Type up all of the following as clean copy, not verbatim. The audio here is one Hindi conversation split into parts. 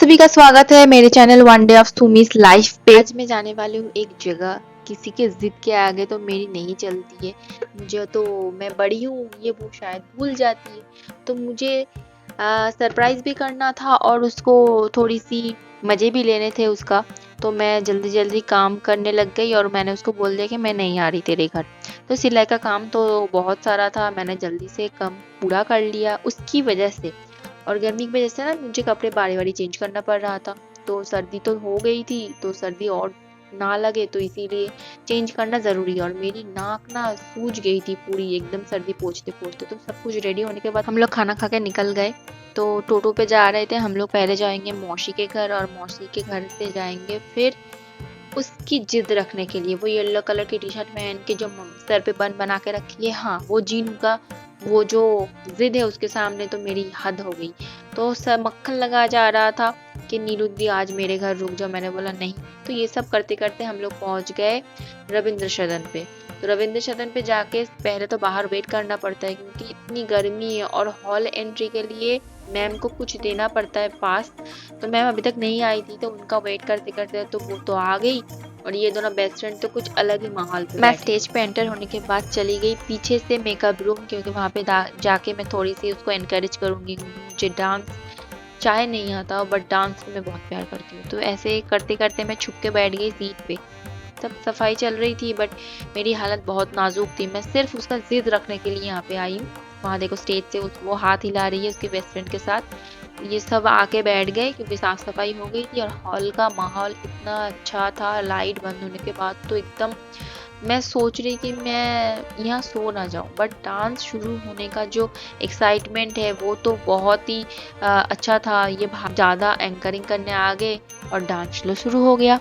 सभी का स्वागत है मेरे चैनल वन डे ऑफ सुमी's लाइफ पे। आज मैं जाने वाली हूँ एक जगह। किसी के जिद के आगे तो मेरी नहीं चलती है। मुझे तो मैं बड़ी हूँ, ये वो शायद भूल जाती है। तो मुझे सरप्राइज भी करना था और उसको थोड़ी सी मज़े भी लेने थे उसका। तो मैं जल्दी जल्दी काम करने लग गई और मैंने उसको बोल दिया कि मैं नहीं आ रही तेरे घर। तो सिलाई का काम तो बहुत सारा था, मैंने जल्दी से काम पूरा कर लिया उसकी वजह से। और गर्मी की वजह से ना मुझे कपड़े बारी बारी चेंज करना पड़ रहा था। तो सर्दी तो हो गई थी, तो सर्दी और ना लगे तो इसीलिए चेंज करना ज़रूरी है। और मेरी नाक ना सूज गई थी पूरी एकदम सर्दी पोंछते पोंछते। तो सब कुछ रेडी होने के बाद हम लोग खाना खा के निकल गए। तो टोटो पे जा रहे थे हम लोग। पहले जाएंगे मौसी के घर और मौसी के घर से जाएंगे फिर उसकी जिद रखने के लिए। वो येलो कलर की टी शर्ट पहन के जो सर पे बन बना के रखी है, हाँ वो जीनू का वो जो जिद है उसके सामने तो मेरी हद हो गई। तो सब मक्खन लगा जा रहा था कि नीलू दी आज मेरे घर रुक जाओ। मैंने बोला नहीं। तो ये सब करते करते हम लोग पहुंच गए रविंद्र सदन पे। तो रविंद्र सदन पे जाके पहले तो बाहर वेट करना पड़ता है क्योंकि इतनी गर्मी है और हॉल एंट्री के लिए मैम को कुछ देना पड़ता है पास। तो मैम अभी तक नहीं आई थी तो उनका वेट करते करते तो वो तो आ गई और ये दोनों बेस्ट फ्रेंड तो कुछ अलग ही माहौल पे। मैं स्टेज पे एंटर होने के बाद चली गई पीछे से मेकअप रूम, क्योंकि वहाँ पे जाके मैं थोड़ी सी उसको एनकरेज करूँगी। मुझे डांस चाहे नहीं आता बट डांस मैं बहुत प्यार करती हूँ। तो ऐसे करते करते मैं छुप के बैठ गई सीट पे। तब सफाई चल रही थी बट मेरी हालत बहुत नाजुक थी। मैं सिर्फ उसका जिद रखने के लिए यहाँ पे आई हूँ। वहाँ देखो स्टेज से वो हाथ हिला रही है उसके बेस्ट फ्रेंड के साथ। ये सब आके बैठ गए क्योंकि साफ सफाई हो गई थी और हॉल का माहौल इतना अच्छा था। लाइट बंद होने के बाद तो एकदम मैं सोच रही कि मैं यहाँ सो ना जाऊँ। बट डांस शुरू होने का जो एक्साइटमेंट है वो तो बहुत ही अच्छा था। ये ज़्यादा एंकरिंग करने आ गए और डांस शुरू हो गया।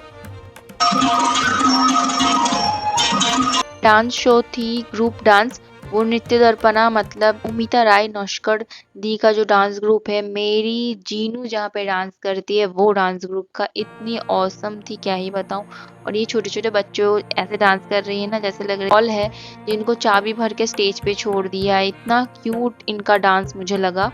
डांस शो थी ग्रुप डांस। वो नृत्य दर्पणा मतलब उमिता राय नौशकर दी का जो डांस ग्रुप है। मेरी जीनू जहाँ पे डांस करती है वो डांस ग्रुप का इतनी औसम थी क्या ही बताऊं। और ये छोटे छोटे बच्चों ऐसे डांस कर रही है ना जैसे लग रहा है है जिनको चाबी भर के स्टेज पे छोड़ दिया है। इतना क्यूट इनका डांस मुझे लगा।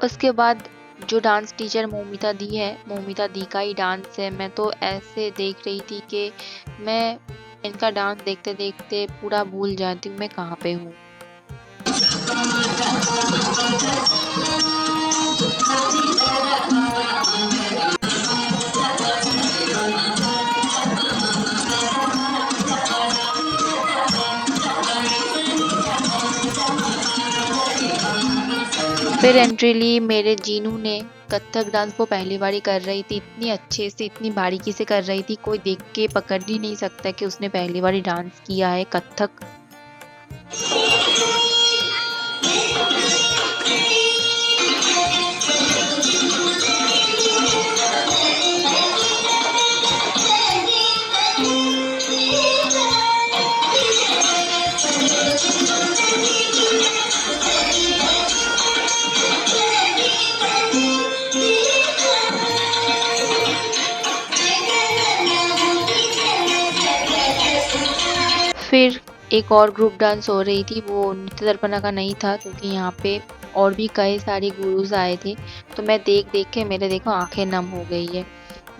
उसके बाद जो डांस टीचर मोमिता दी है, मोमिता दी का ही डांस है। मैं तो ऐसे देख रही थी कि मैं इनका डांस देखते देखते पूरा भूल जाती हूँ मैं कहाँ पे हूँ। फिर एंट्री ली मेरे जीनू ने। कथक डांस वो पहली बार ही कर रही थी, इतनी अच्छे से इतनी बारीकी से कर रही थी, कोई देख के पकड़ ही नहीं सकता कि उसने पहली बार ही डांस किया है कथक। फिर एक और ग्रुप डांस हो रही थी, वो नृत्य दर्पणा का नहीं था क्योंकि यहाँ पे और भी कई सारे गुरुज आए थे। तो मैं देख देख के मेरे देखो आंखें नम हो गई है।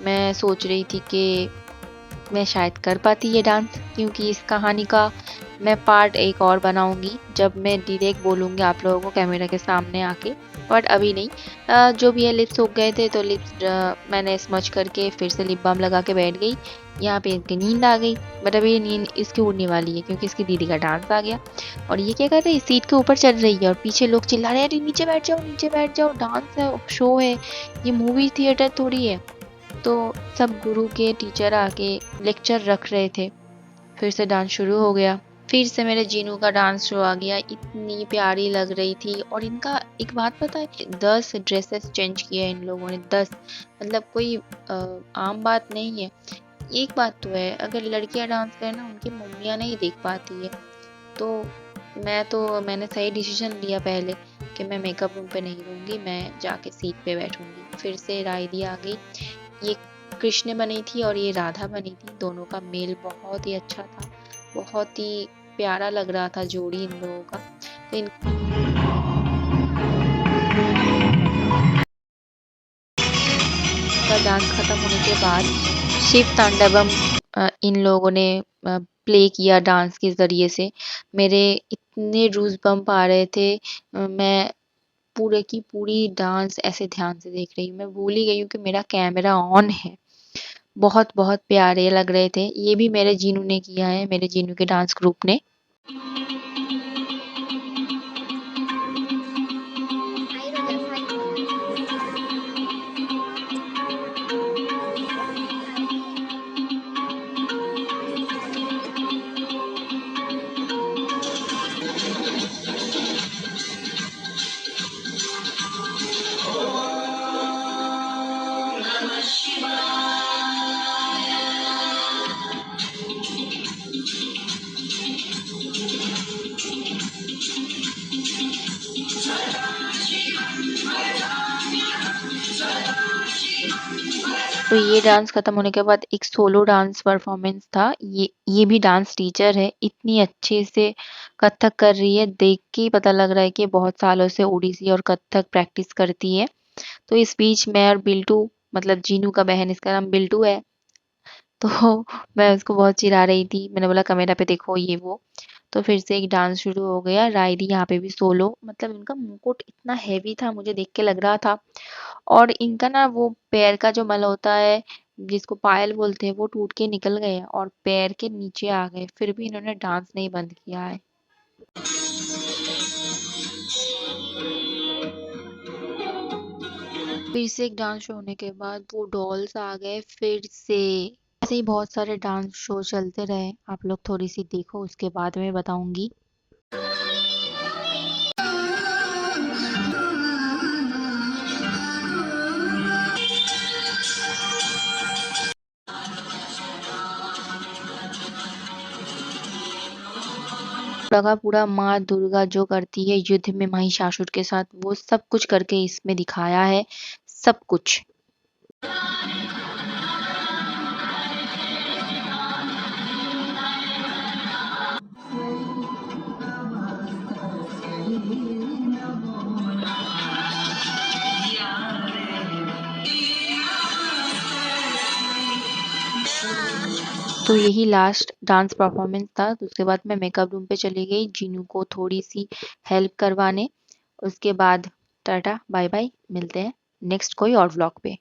मैं सोच रही थी कि मैं शायद कर पाती ये डांस, क्योंकि इस कहानी का मैं पार्ट एक और बनाऊंगी जब मैं डायरेक्ट बोलूँगी आप लोगों को कैमरा के सामने आके। बट अभी नहीं। जो भी है लिप्स सूख गए थे तो लिप्स मैंने स्मच करके फिर से लिप बाम लगा के बैठ गई। यहाँ पे इनकी नींद आ गई बट अभी ये नींद इसकी उड़ने वाली है क्योंकि इसकी दीदी का डांस आ गया। और ये क्या कर रही है, सीट के ऊपर चल रही है और पीछे लोग चिल्ला रहे हैं अरे नीचे बैठ जाओ नीचे बैठ जाओ, डांस है शो है, ये मूवी थिएटर थोड़ी है। तो सब गुरु के टीचर आके लेक्चर रख रहे थे। फिर से डांस शुरू हो गया। फिर से मेरे जीनू का डांस शो आ गया। इतनी प्यारी लग रही थी। और इनका एक बात पता है, 10 ड्रेसेस चेंज किया इन लोगों ने, 10। मतलब कोई आम बात नहीं है। एक बात तो है, अगर लड़कियां डांस करें ना उनकी मम्मियाँ नहीं देख पाती है। तो मैंने सही डिसीजन लिया पहले कि मैं मेकअप रूम पे नहीं रहूँगी, मैं जाके सीट पे बैठूंगी। फिर से रायदी आ गई। ये कृष्ण बनी थी और ये राधा बनी थी। दोनों का मेल बहुत ही अच्छा था, बहुत ही प्यारा लग रहा था जोड़ी इन लोगों का। तो डांस खत्म होने के बाद शिव तांडवम इन लोगों ने प्ले किया डांस के ज़रिए से। मेरे इतने गूज़बम्प आ रहे थे। मैं पूरे की पूरी डांस ऐसे ध्यान से देख रही हूँ। मैं भूल ही गई हूँ कि मेरा कैमरा ऑन है। बहुत-बहुत प्यारे लग रहे थे। ये भी मेरे जीनू ने किया है, मेरे जीनू के डांस ग्रुप ने। तो ये डांस खत्म होने के बाद एक सोलो डांस परफॉर्मेंस था। ये भी डांस टीचर है, इतनी अच्छे से कथक कर रही है, देख के ही पता लग रहा है कि बहुत सालों से ओडिसी और कथक प्रैक्टिस करती है। तो इस बीच मैं और बिल्टू, मतलब जीनू का बहन, इसका नाम बिल्टू है, तो मैं उसको बहुत चिढ़ा रही थी। मैंने बोला कैमरा पे देखो ये वो। तो फिर से एक डांस शुरू हो गया। रायदी यहाँ पे भी सोलो, मतलब इनका मुकुट इतना हेवी था, मुझे देख के लग रहा था। और इनका ना वो पैर का जो मल होता है, जिसको पायल बोलते हैं, वो टूट के निकल गए और पैर के नीचे आ गए। फिर भी इन्होंने डांस नहीं बंद किया है। फिर से एक डांस शो होने के बाद वो डॉल्स आ गए फिर से। ऐसे ही बहुत सारे डांस शो चलते रहे। आप लोग थोड़ी सी देखो, उसके बाद मैं बताऊंगी। पूरा का पूरा माँ दुर्गा जो करती है युद्ध में महिषासुर के साथ, वो सब कुछ करके इसमें दिखाया है। सब कुछ। तो यही लास्ट डांस परफॉर्मेंस था। तो उसके बाद मैं मेकअप रूम पे चली गई जीनू को थोड़ी सी हेल्प करवाने। उसके बाद टाटा बाय बाय, मिलते हैं नेक्स्ट कोई और व्लॉग पे।